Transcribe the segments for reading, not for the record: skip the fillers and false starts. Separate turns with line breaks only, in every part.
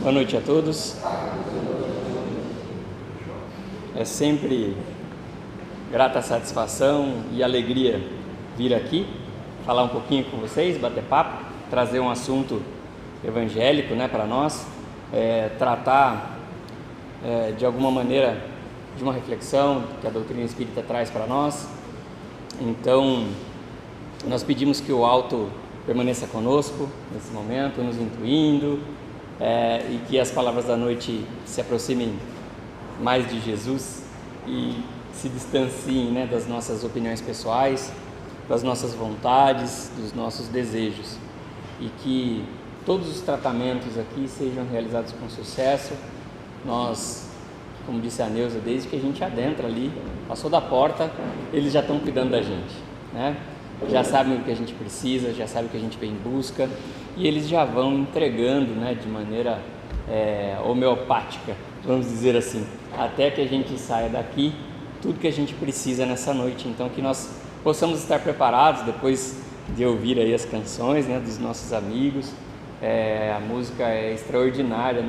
Boa noite a todos. É sempre grata satisfação e alegria vir aqui, falar um pouquinho com vocês, bater papo, trazer um assunto evangélico, para nós, tratar de alguma maneira de uma reflexão que a doutrina espírita traz para nós. Então, nós pedimos que o alto permaneça conosco nesse momento, nos intuindo, e que as palavras da noite se aproximem mais de Jesus e se distanciem das nossas opiniões pessoais, das nossas vontades, dos nossos desejos, e que todos os tratamentos aqui sejam realizados com sucesso. Nós, como disse a Neuza, desde que a gente adentra ali, passou da porta, eles já estão cuidando da gente, já sabem o que a gente precisa, já sabem o que a gente vem em busca, e eles já vão entregando de maneira homeopática, vamos dizer assim, até que a gente saia daqui tudo que a gente precisa nessa noite. Então, que nós possamos estar preparados depois de ouvir aí as canções dos nossos amigos. A música é extraordinária,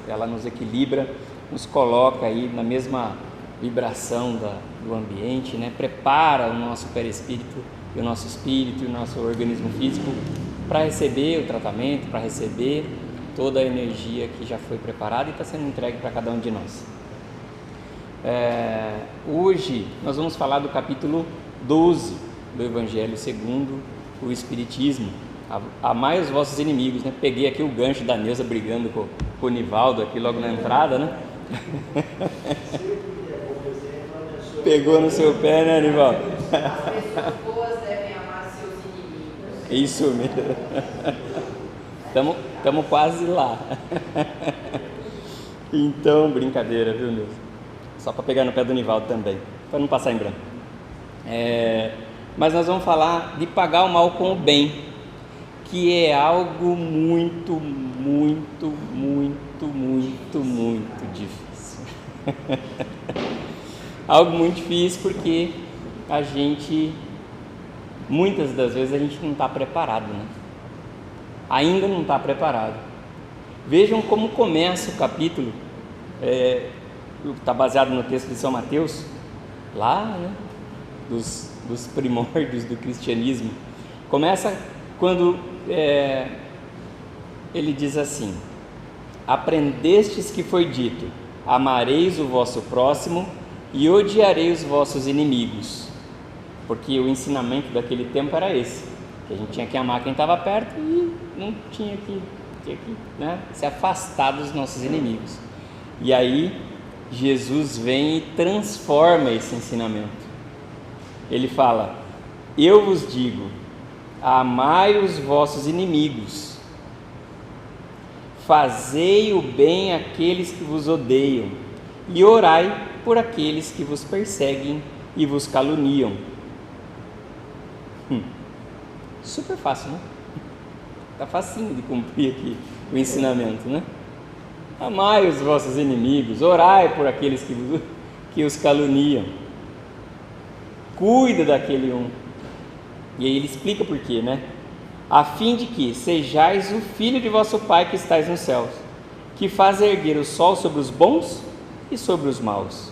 ela nos equilibra, nos coloca aí na mesma vibração do ambiente, prepara o nosso perispírito e o nosso espírito e o nosso organismo físico para receber o tratamento, para receber toda a energia que já foi preparada e está sendo entregue para cada um de nós. Hoje nós vamos falar do capítulo 12 do Evangelho segundo o Espiritismo. Amai os vossos inimigos, Peguei aqui o gancho da Neuza brigando com o Nivaldo aqui logo na entrada, Pegou no seu pé, Nivaldo?
As pessoas boas devem amar seus inimigos.
Isso mesmo. Estamos quase lá. Então, brincadeira, viu, Neuza? Só para pegar no pé do Nivaldo também, para não passar em branco. Mas nós vamos falar de pagar o mal com o bem, que é algo muito, muito, muito, muito, muito difícil. Algo muito difícil porque a gente, muitas das vezes, a gente não está preparado, Ainda não está preparado. Vejam como começa o capítulo, está baseado no texto de São Mateus, lá, dos primórdios do cristianismo. Começa quando ele diz assim: aprendestes que foi dito, amareis o vosso próximo e odiarei os vossos inimigos. Porque o ensinamento daquele tempo era esse, que a gente tinha que amar quem estava perto e não tinha que se afastar dos nossos inimigos. E aí Jesus vem e transforma esse ensinamento. Ele fala: eu vos digo, amai os vossos inimigos, fazei o bem àqueles que vos odeiam e orai por aqueles que vos perseguem e vos caluniam. Super fácil, Está facinho de cumprir aqui o ensinamento, Amai os vossos inimigos, orai por aqueles que os caluniam, cuida daquele um. E aí ele explica por quê, a fim de que sejais o filho de vosso Pai que estais nos céus, que faz erguer o sol sobre os bons e sobre os maus,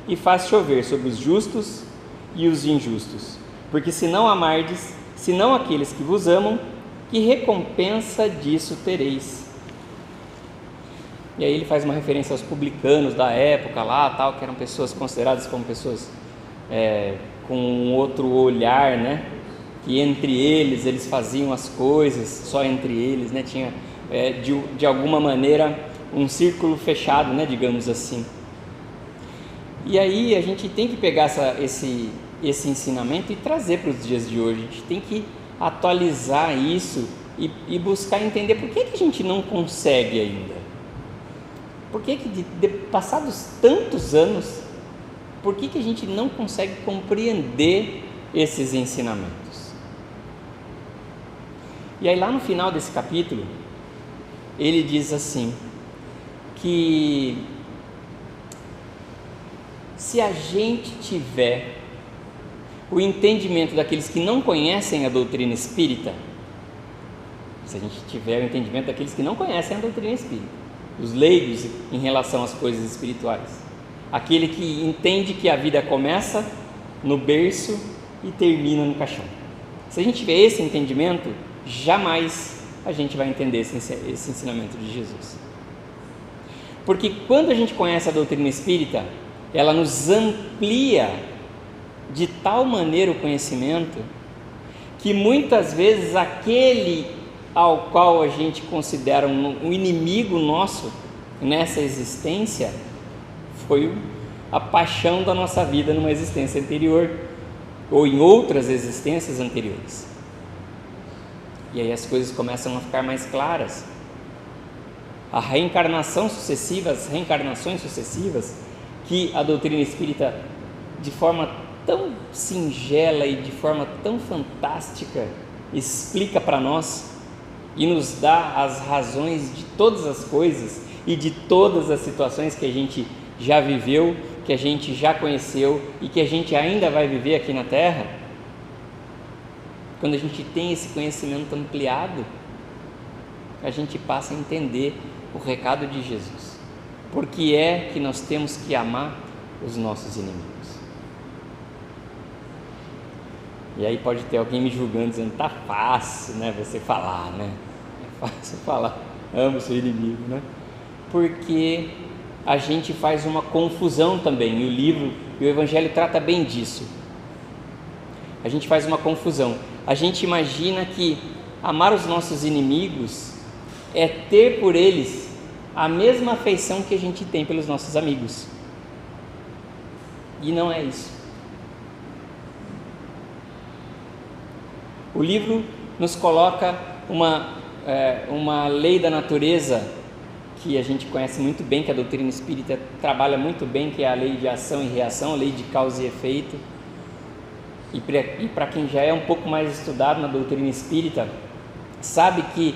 e faz chover sobre os justos e os injustos. Porque se não amardes, senão aqueles que vos amam, que recompensa disso tereis? E aí ele faz uma referência aos publicanos da época lá, que eram pessoas consideradas como pessoas com um outro olhar, que entre eles faziam as coisas, só entre eles, tinha de alguma maneira um círculo fechado, digamos assim. E aí a gente tem que pegar esse ensinamento e trazer para os dias de hoje. A gente tem que atualizar isso e buscar entender por que a gente não consegue ainda. Por que passados tantos anos, por que a gente não consegue compreender esses ensinamentos? E aí lá no final desse capítulo, ele diz assim, que se a gente tiver o entendimento daqueles que não conhecem a doutrina espírita, se a gente tiver o entendimento daqueles que não conhecem a doutrina espírita, os leigos em relação às coisas espirituais. Aquele que entende que a vida começa no berço e termina no caixão. Se a gente tiver esse entendimento, jamais a gente vai entender esse ensinamento de Jesus. Porque quando a gente conhece a doutrina espírita, ela nos amplia de tal maneira o conhecimento que muitas vezes aquele ao qual a gente considera um inimigo nosso nessa existência foi a paixão da nossa vida numa existência anterior ou em outras existências anteriores. E aí as coisas começam a ficar mais claras. A reencarnação sucessiva, as reencarnações sucessivas que a doutrina espírita, de forma tão singela e de forma tão fantástica, explica para nós e nos dá as razões de todas as coisas e de todas as situações que a gente já viveu, que a gente já conheceu e que a gente ainda vai viver aqui na Terra. Quando a gente tem esse conhecimento ampliado, a gente passa a entender o recado de Jesus. Por que é que nós temos que amar os nossos inimigos? E aí pode ter alguém me julgando, dizendo, tá fácil, né, você falar, né? É fácil falar, amo o seu inimigo, né? Porque a gente faz uma confusão também, e o livro e o Evangelho trata bem disso. A gente faz uma confusão. A gente imagina que amar os nossos inimigos é ter por eles a mesma afeição que a gente tem pelos nossos amigos. E não é isso. O livro nos coloca uma lei da natureza que a gente conhece muito bem, que a doutrina espírita trabalha muito bem, que é a lei de ação e reação, a lei de causa e efeito. E para quem já é um pouco mais estudado na doutrina espírita, sabe que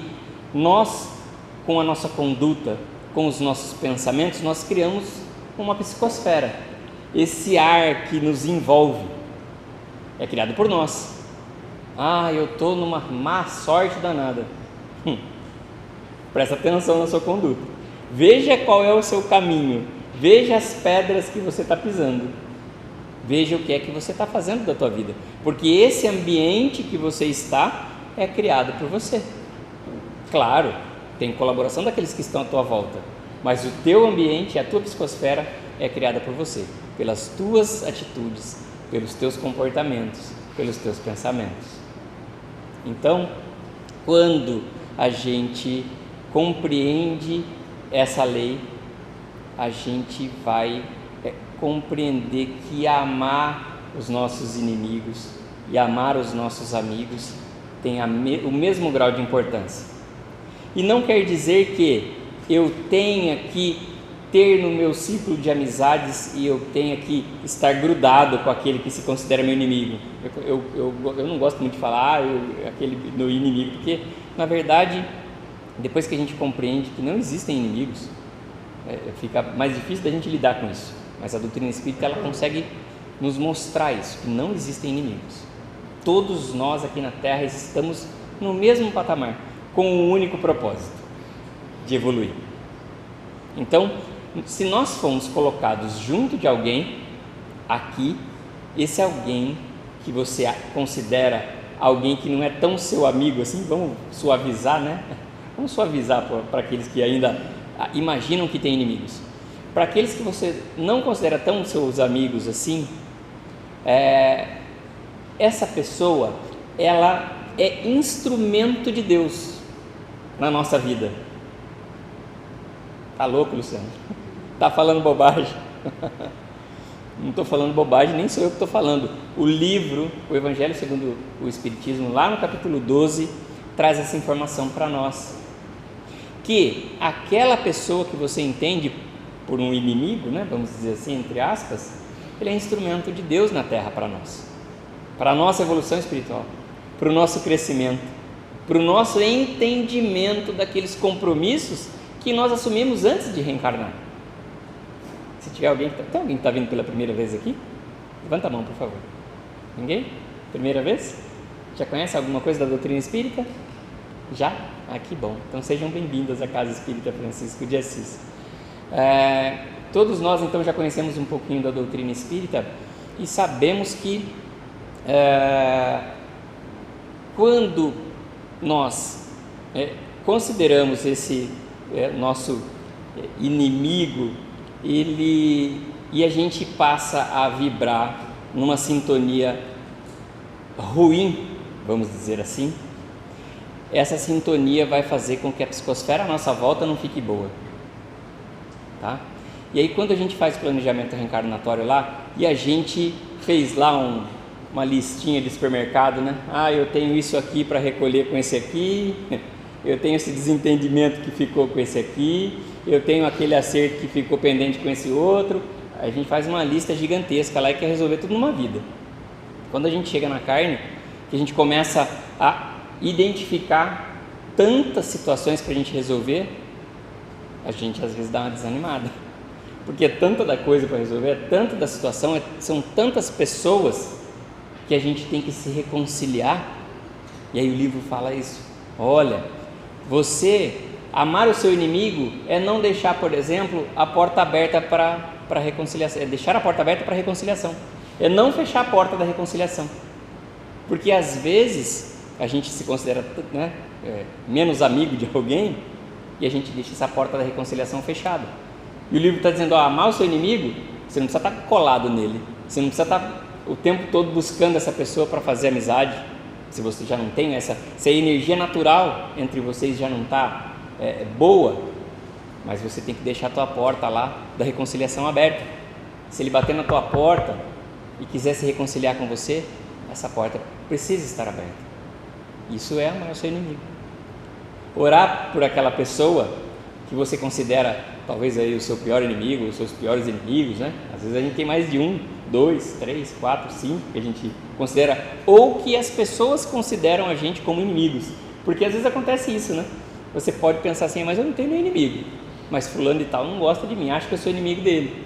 nós, com a nossa conduta, com os nossos pensamentos, nós criamos uma psicosfera. Esse ar que nos envolve é criado por nós. Ah, eu estou numa má sorte danada. Presta atenção na sua conduta. Veja qual é o seu caminho. Veja as pedras que você está pisando. Veja o que é que você está fazendo da tua vida. Porque esse ambiente que você está é criado por você. Claro, tem colaboração daqueles que estão à tua volta. Mas o teu ambiente, a tua psicosfera é criada por você. Pelas tuas atitudes, pelos teus comportamentos, pelos teus pensamentos. Então, quando a gente compreende essa lei, a gente vai compreender que amar os nossos inimigos e amar os nossos amigos tem o mesmo grau de importância. E não quer dizer que eu tenha que ter no meu ciclo de amizades e eu tenha que estar grudado com aquele que se considera meu inimigo. Eu não gosto muito de falar aquele meu inimigo, porque na verdade, depois que a gente compreende que não existem inimigos, fica mais difícil da gente lidar com isso. Mas a doutrina espírita, ela consegue nos mostrar isso, que não existem inimigos. Todos nós aqui na Terra estamos no mesmo patamar, com um único propósito, de evoluir. Então, se nós formos colocados junto de alguém, aqui, esse alguém que você considera alguém que não é tão seu amigo assim, vamos suavizar, né? Vamos suavizar para aqueles que ainda imaginam que tem inimigos. Para aqueles que você não considera tão seus amigos assim, essa pessoa, ela é instrumento de Deus na nossa vida. Tá louco, Luciano? Tá falando bobagem? Não estou falando bobagem, nem sou eu que estou falando. O livro, o Evangelho segundo o Espiritismo, lá no capítulo 12, traz essa informação para nós. Que aquela pessoa que você entende por um inimigo, né, vamos dizer assim, entre aspas, ele é instrumento de Deus na Terra para nós. Para a nossa evolução espiritual, para o nosso crescimento, para o nosso entendimento daqueles compromissos que nós assumimos antes de reencarnar. Se tiver alguém, tem alguém que está vindo pela primeira vez aqui? Levanta a mão, por favor. Ninguém? Primeira vez? Já conhece alguma coisa da doutrina espírita? Já? Ah, que bom. Então sejam bem-vindos à Casa Espírita Francisco de Assis. Todos nós então já conhecemos um pouquinho da doutrina espírita e sabemos que quando nós consideramos esse nosso inimigo, e a gente passa a vibrar numa sintonia ruim, vamos dizer assim, essa sintonia vai fazer com que a psicosfera à nossa volta não fique boa, tá? E aí quando a gente faz o planejamento reencarnatório lá, e a gente fez lá uma listinha de supermercado, né? Eu tenho isso aqui para recolher com esse aqui, eu tenho esse desentendimento que ficou com esse aqui, eu tenho aquele acerto que ficou pendente com esse outro. A gente faz uma lista gigantesca lá e quer resolver tudo numa vida. Quando a gente chega na carne, que a gente começa a identificar tantas situações para a gente resolver, a gente às vezes dá uma desanimada, porque é tanta da coisa para resolver, é tanta da situação, são tantas pessoas que a gente tem que se reconciliar. E aí o livro fala isso. Olha, você amar o seu inimigo é não deixar, por exemplo, a porta aberta para reconciliação, é deixar a porta aberta para reconciliação, é não fechar a porta da reconciliação, porque às vezes a gente se considera, né, menos amigo de alguém e a gente deixa essa porta da reconciliação fechada. E o livro está dizendo, amar o seu inimigo, você não precisa estar colado nele, você não precisa estar o tempo todo buscando essa pessoa para fazer amizade, se você já não tem se a energia natural entre vocês já não está boa, mas você tem que deixar a tua porta lá da reconciliação aberta. Se ele bater na tua porta e quiser se reconciliar com você, essa porta precisa estar aberta. Isso é amar o seu inimigo. Orar por aquela pessoa que você considera talvez aí o seu pior inimigo, os seus piores inimigos, né? Às vezes a gente tem mais de 1, 2, 3, 4, 5 que a gente considera, ou que as pessoas consideram a gente como inimigos, porque às vezes acontece isso, né? Você pode pensar assim, mas eu não tenho nenhum inimigo, mas fulano de tal não gosta de mim, acho que eu sou inimigo dele.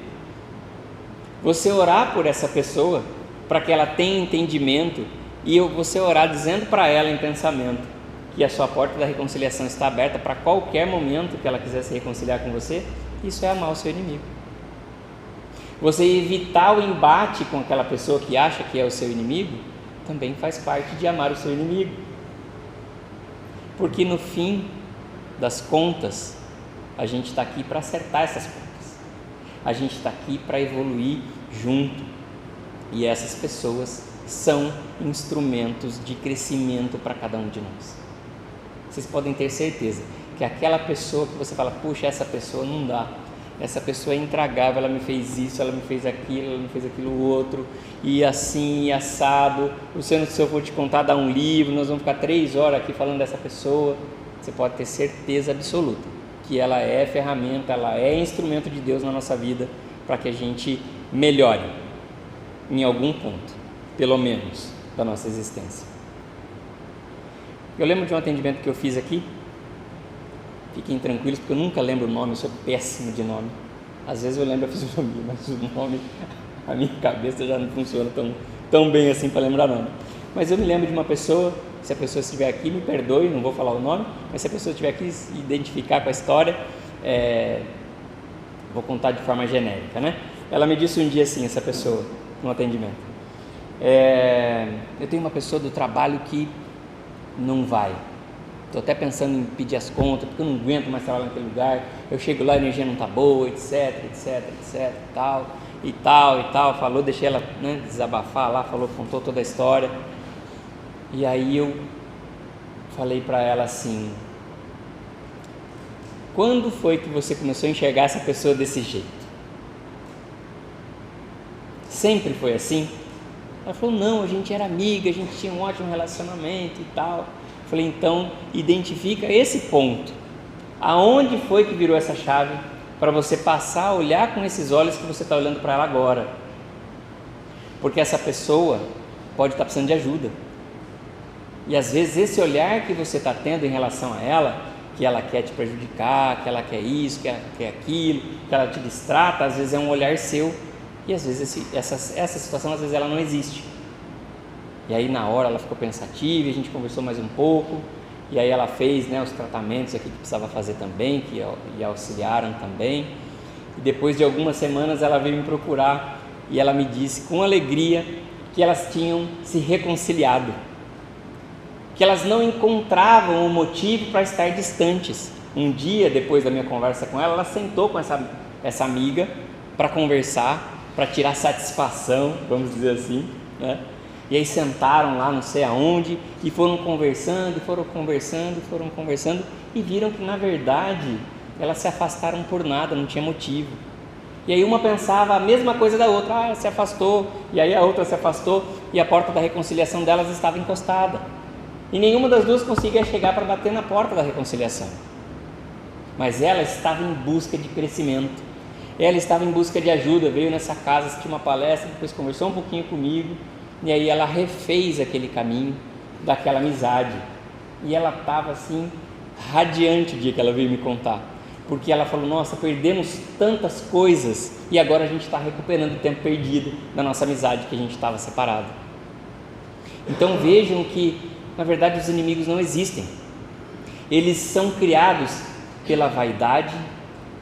Você orar por essa pessoa para que ela tenha entendimento, e você orar dizendo para ela em pensamento que a sua porta da reconciliação está aberta para qualquer momento que ela quiser se reconciliar com você, isso é amar o seu inimigo. Você evitar o embate com aquela pessoa que acha que é o seu inimigo, também faz parte de amar o seu inimigo. Porque no fim das contas, a gente está aqui para acertar essas contas. A gente está aqui para evoluir junto. E essas pessoas são instrumentos de crescimento para cada um de nós. Vocês podem ter certeza que aquela pessoa que você fala, puxa, essa pessoa não dá, essa pessoa é intragável, ela me fez isso, ela me fez aquilo, ela me fez aquilo outro, e assim, e assado, Luciano, se eu for te contar, dá um livro, nós vamos ficar 3 horas aqui falando dessa pessoa. Você pode ter certeza absoluta que ela é ferramenta, ela é instrumento de Deus na nossa vida para que a gente melhore em algum ponto, pelo menos, da nossa existência. Eu lembro de um atendimento que eu fiz aqui, fiquem tranquilos porque eu nunca lembro o nome, eu sou péssimo de nome. Às vezes eu lembro a fisionomia, mas o nome, a minha cabeça já não funciona tão bem assim para lembrar nome. Mas eu me lembro de uma pessoa, se a pessoa estiver aqui, me perdoe, não vou falar o nome, mas se a pessoa estiver aqui se identificar com a história, vou contar de forma genérica, né? Ela me disse um dia assim, essa pessoa, no atendimento, eu tenho uma pessoa do trabalho que não vai, estou até pensando em pedir as contas, porque eu não aguento mais trabalhar naquele lugar, eu chego lá, a energia não está boa, etc, tal, falou, deixei ela, né, desabafar lá, contou toda a história, e aí eu falei para ela assim, quando foi que você começou a enxergar essa pessoa desse jeito? Sempre foi assim? Ela falou, não, a gente era amiga, a gente tinha um ótimo relacionamento e tal. Falei, então, identifica esse ponto. Aonde foi que virou essa chave para você passar a olhar com esses olhos que você está olhando para ela agora? Porque essa pessoa pode estar precisando de ajuda. E às vezes esse olhar que você está tendo em relação a ela, que ela quer te prejudicar, que ela quer isso, que ela quer aquilo, que ela te distrata, às vezes é um olhar seu. E às vezes essa situação, às vezes ela não existe. E aí na hora ela ficou pensativa, a gente conversou mais um pouco, E aí ela fez, né, os tratamentos aqui que precisava fazer também, que auxiliaram também. E depois de algumas semanas ela veio me procurar e ela me disse com alegria que elas tinham se reconciliado, que elas não encontravam um motivo para estar distantes. Um dia, depois da minha conversa com ela, ela sentou com essa amiga para conversar, para tirar satisfação, vamos dizer assim, né? E aí sentaram lá não sei aonde e foram conversando e viram que na verdade elas se afastaram por nada, não tinha motivo. E aí uma pensava a mesma coisa da outra, ela se afastou, e aí a outra se afastou e a porta da reconciliação delas estava encostada. E nenhuma das duas conseguia chegar para bater na porta da reconciliação. Mas ela estava em busca de crescimento, ela estava em busca de ajuda, veio nessa casa, assistiu uma palestra, depois conversou um pouquinho comigo, e aí ela refez aquele caminho daquela amizade. E ela estava assim, radiante o dia que ela veio me contar, porque ela falou, nossa, perdemos tantas coisas e agora a gente está recuperando o tempo perdido da nossa amizade, que a gente estava separado. Então vejam que, na verdade, os inimigos não existem. Eles são criados pela vaidade,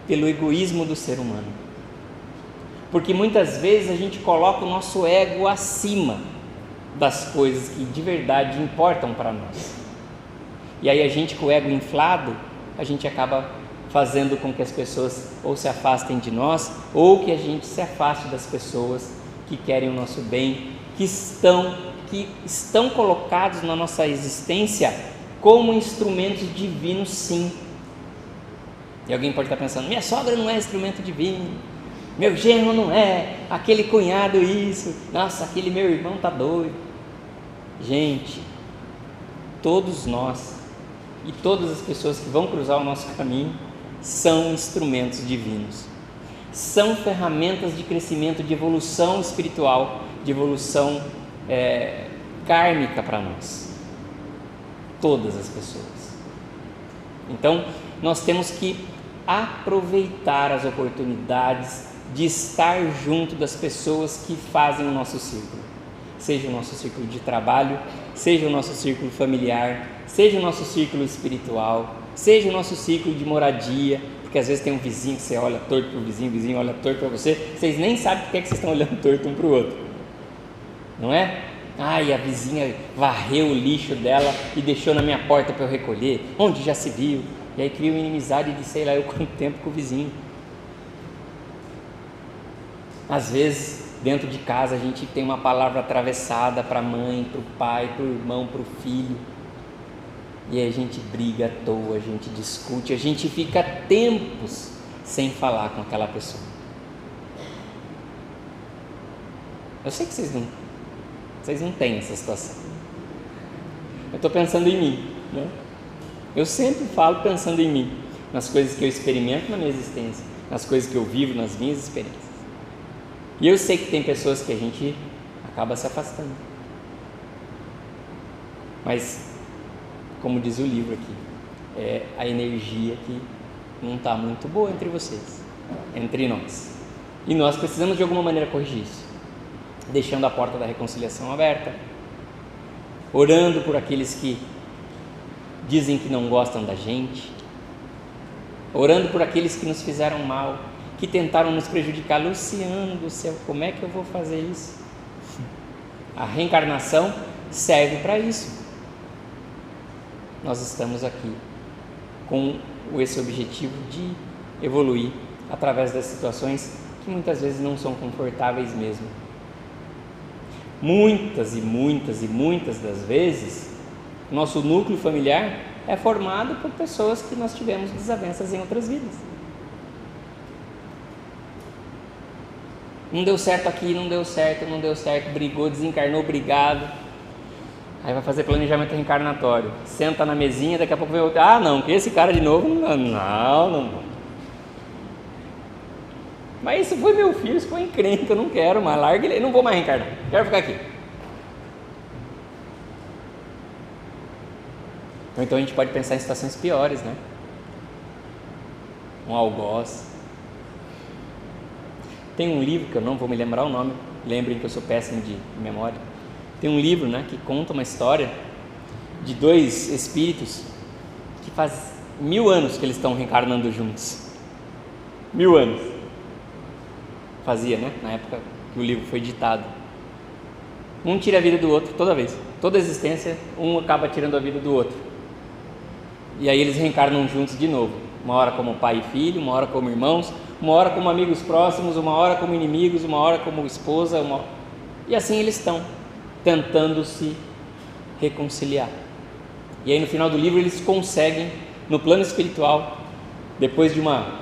pelo egoísmo do ser humano. Porque muitas vezes a gente coloca o nosso ego acima das coisas que de verdade importam para nós. E aí a gente, com o ego inflado, a gente acaba fazendo com que as pessoas ou se afastem de nós, ou que a gente se afaste das pessoas que querem o nosso bem, que estão colocados na nossa existência como instrumentos divinos, sim. E alguém pode estar pensando, minha sogra não é instrumento divino, meu genro não é, aquele cunhado isso, nossa, aquele meu irmão está doido. Gente, todos nós e todas as pessoas que vão cruzar o nosso caminho são instrumentos divinos, são ferramentas de crescimento, de evolução espiritual, de evolução kármica para nós, todas as pessoas. Então nós temos que aproveitar as oportunidades de estar junto das pessoas que fazem o nosso círculo, seja o nosso círculo de trabalho, seja o nosso círculo familiar, seja o nosso círculo espiritual, seja o nosso círculo de moradia, porque às vezes tem um vizinho que você olha torto para o vizinho, o vizinho olha torto para você, vocês nem sabem por que vocês estão olhando torto um para o outro, não é? Ai, a vizinha varreu o lixo dela e deixou na minha porta para eu recolher, onde já se viu? E aí cria uma inimizade de sei lá eu quanto tempo com o vizinho. Às vezes, dentro de casa, a gente tem uma palavra atravessada para a mãe, para o pai, para o irmão, para o filho. E aí a gente briga à toa, a gente discute, a gente fica tempos sem falar com aquela pessoa. Eu sei que vocês não têm essa situação. Eu estou pensando em mim, né? Eu sempre falo pensando em mim, nas coisas que eu experimento na minha existência, nas coisas que eu vivo, nas minhas experiências. E eu sei que tem pessoas que a gente acaba se afastando. Mas, como diz o livro aqui, é a energia que não está muito boa entre vocês, entre nós. E nós precisamos de alguma maneira corrigir isso, deixando a porta da reconciliação aberta, orando por aqueles que dizem que não gostam da gente, orando por aqueles que nos fizeram mal, que tentaram nos prejudicar. Luciano do céu, como é que eu vou fazer isso? A reencarnação serve para isso. Nós estamos aqui com esse objetivo de evoluir através das situações que muitas vezes não são confortáveis mesmo. Muitas das vezes, nosso núcleo familiar é formado por pessoas que nós tivemos desavenças em outras vidas. Não deu certo aqui, não deu certo, brigou, desencarnou, brigado. Aí vai fazer planejamento reencarnatório. Senta na mesinha, daqui a pouco vem outro. Ah, não, que esse cara de novo, não. Mas isso foi meu filho, isso foi encrenca, eu não quero mais, larga ele, não vou mais reencarnar, quero ficar aqui. Ou então a gente pode pensar em situações piores, né? Um algoz. Tem um livro, que eu não vou me lembrar o nome, lembrem que eu sou péssimo de memória. Tem um livro, né, que conta uma história de dois espíritos que faz 1000 anos que eles estão reencarnando juntos. 1000 anos. Fazia, né? Na época que o livro foi ditado. Um tira a vida do outro toda vez. Toda existência, um acaba tirando a vida do outro. E aí eles reencarnam juntos de novo. Uma hora como pai e filho, uma hora como irmãos, uma hora como amigos próximos, uma hora como inimigos, uma hora como esposa, e assim eles estão tentando se reconciliar. E aí no final do livro eles conseguem, no plano espiritual, depois de uma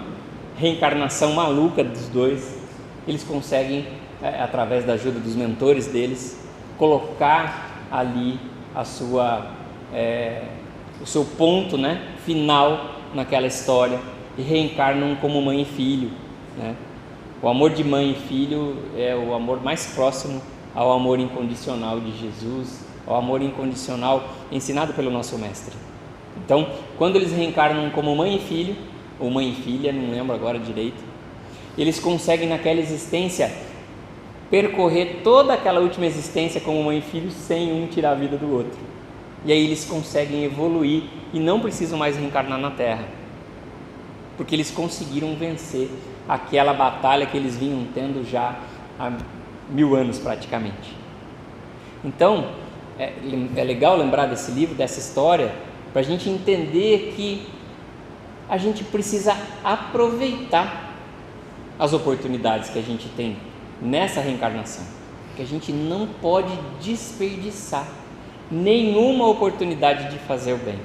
reencarnação maluca dos dois, eles conseguem, através da ajuda dos mentores deles, colocar ali o seu ponto, né, final naquela história, e reencarnam como mãe e filho, né? O amor de mãe e filho é o amor mais próximo ao amor incondicional de Jesus, ao amor incondicional ensinado pelo nosso mestre. Então, quando eles reencarnam como mãe e filho, ou mãe e filha, não lembro agora direito, eles conseguem naquela existência percorrer toda aquela última existência como mãe e filho sem um tirar a vida do outro. E aí eles conseguem evoluir e não precisam mais reencarnar na Terra, porque eles conseguiram vencer aquela batalha que eles vinham tendo já há 1000 anos praticamente. Então, é legal lembrar desse livro, dessa história, para a gente entender que a gente precisa aproveitar as oportunidades que a gente tem nessa reencarnação, que a gente não pode desperdiçar nenhuma oportunidade de fazer o bem,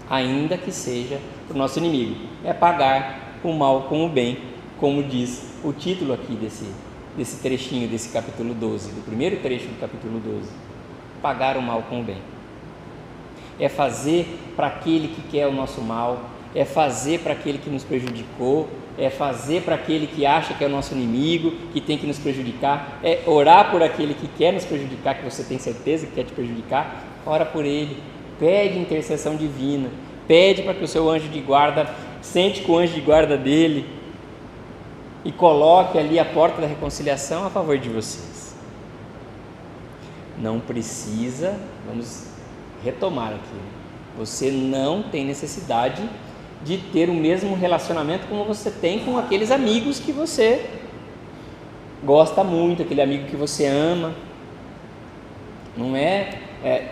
ainda que seja para o nosso inimigo. É pagar o mal com o bem, como diz o título aqui desse trechinho, desse capítulo 12, do primeiro trecho do capítulo 12. Pagar o mal com o bem. É fazer para aquele que quer o nosso mal, é fazer para aquele que nos prejudicou, é fazer para aquele que acha que é o nosso inimigo, que tem que nos prejudicar, é orar por aquele que quer nos prejudicar, que você tem certeza que quer te prejudicar, ora por ele, pede intercessão divina, pede para que o seu anjo de guarda sente com o anjo de guarda dele e coloque ali a porta da reconciliação a favor de vocês. Não precisa, vamos retomar aqui, você não tem necessidade de ter o mesmo relacionamento como você tem com aqueles amigos que você gosta muito, aquele amigo que você ama. Não é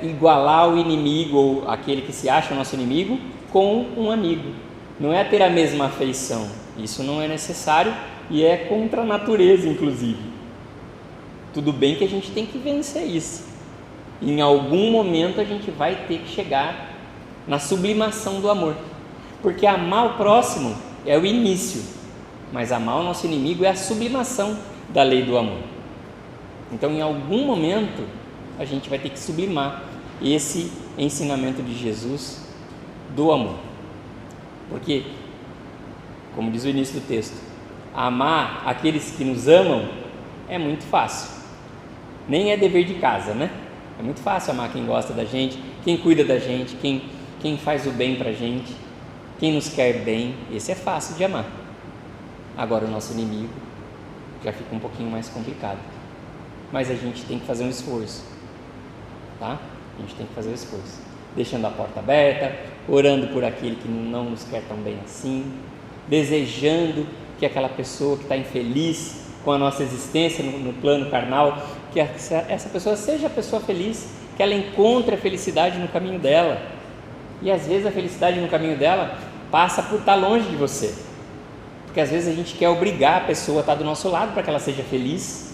igualar o inimigo ou aquele que se acha o nosso inimigo com um amigo. Não é ter a mesma afeição. Isso não é necessário e é contra a natureza, inclusive. Tudo bem que a gente tem que vencer isso. Em algum momento a gente vai ter que chegar na sublimação do amor. Porque amar o próximo é o início, mas amar o nosso inimigo é a sublimação da lei do amor. Então, em algum momento, a gente vai ter que sublimar esse ensinamento de Jesus do amor. Porque, como diz o início do texto, amar aqueles que nos amam é muito fácil. Nem é dever de casa, né? É muito fácil amar quem gosta da gente, quem cuida da gente, quem faz o bem pra gente, quem nos quer bem. Esse é fácil de amar. Agora o nosso inimigo já fica um pouquinho mais complicado. Mas a gente tem que fazer um esforço, tá? A gente tem que fazer um esforço, deixando a porta aberta, orando por aquele que não nos quer tão bem assim, desejando que aquela pessoa que está infeliz com a nossa existência no plano carnal, que essa pessoa seja a pessoa feliz, que ela encontre a felicidade no caminho dela. E às vezes a felicidade no caminho dela passa por estar longe de você, porque às vezes a gente quer obrigar a pessoa a estar do nosso lado para que ela seja feliz,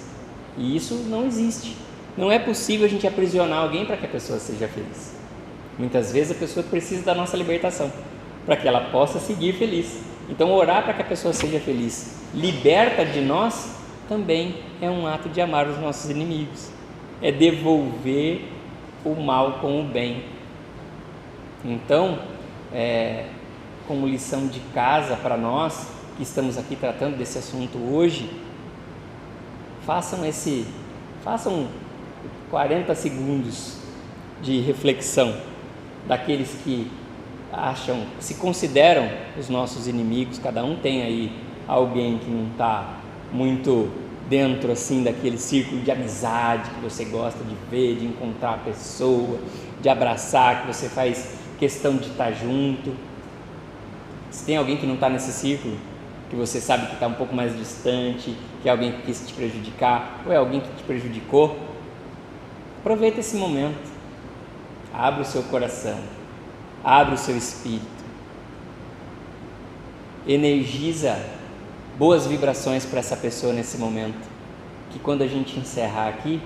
e isso não existe. Não é possível a gente aprisionar alguém para que a pessoa seja feliz. Muitas vezes a pessoa precisa da nossa libertação para que ela possa seguir feliz. Então orar para que a pessoa seja feliz, liberta de nós, também é um ato de amar os nossos inimigos, é devolver o mal com o bem. Então, como lição de casa para nós que estamos aqui tratando desse assunto hoje, façam 40 segundos de reflexão daqueles que se consideram os nossos inimigos. Cada um tem aí alguém que não está muito dentro assim daquele círculo de amizade que você gosta de ver, de encontrar a pessoa, de abraçar, que você faz questão de estar junto. Se tem alguém que não está nesse círculo, que você sabe que está um pouco mais distante, que é alguém que quis te prejudicar, ou é alguém que te prejudicou, aproveita esse momento, abre o seu coração, abre o seu espírito, energiza boas vibrações para essa pessoa nesse momento, que quando a gente encerrar aqui,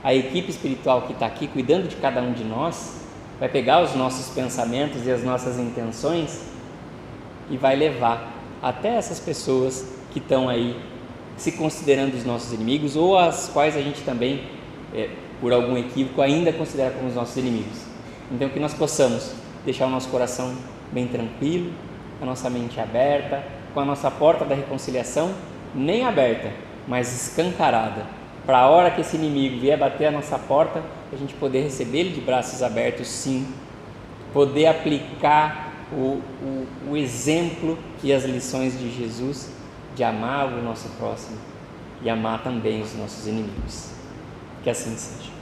a equipe espiritual que está aqui cuidando de cada um de nós, vai pegar os nossos pensamentos e as nossas intenções e vai levar até essas pessoas que estão aí se considerando os nossos inimigos, ou as quais a gente também, por algum equívoco, ainda considera como os nossos inimigos. Então que nós possamos deixar o nosso coração bem tranquilo, a nossa mente aberta, com a nossa porta da reconciliação nem aberta, mas escancarada, para a hora que esse inimigo vier bater a nossa porta, a gente poder receber ele de braços abertos, sim, poder aplicar o exemplo e as lições de Jesus, de amar o nosso próximo e amar também os nossos inimigos. Que assim seja.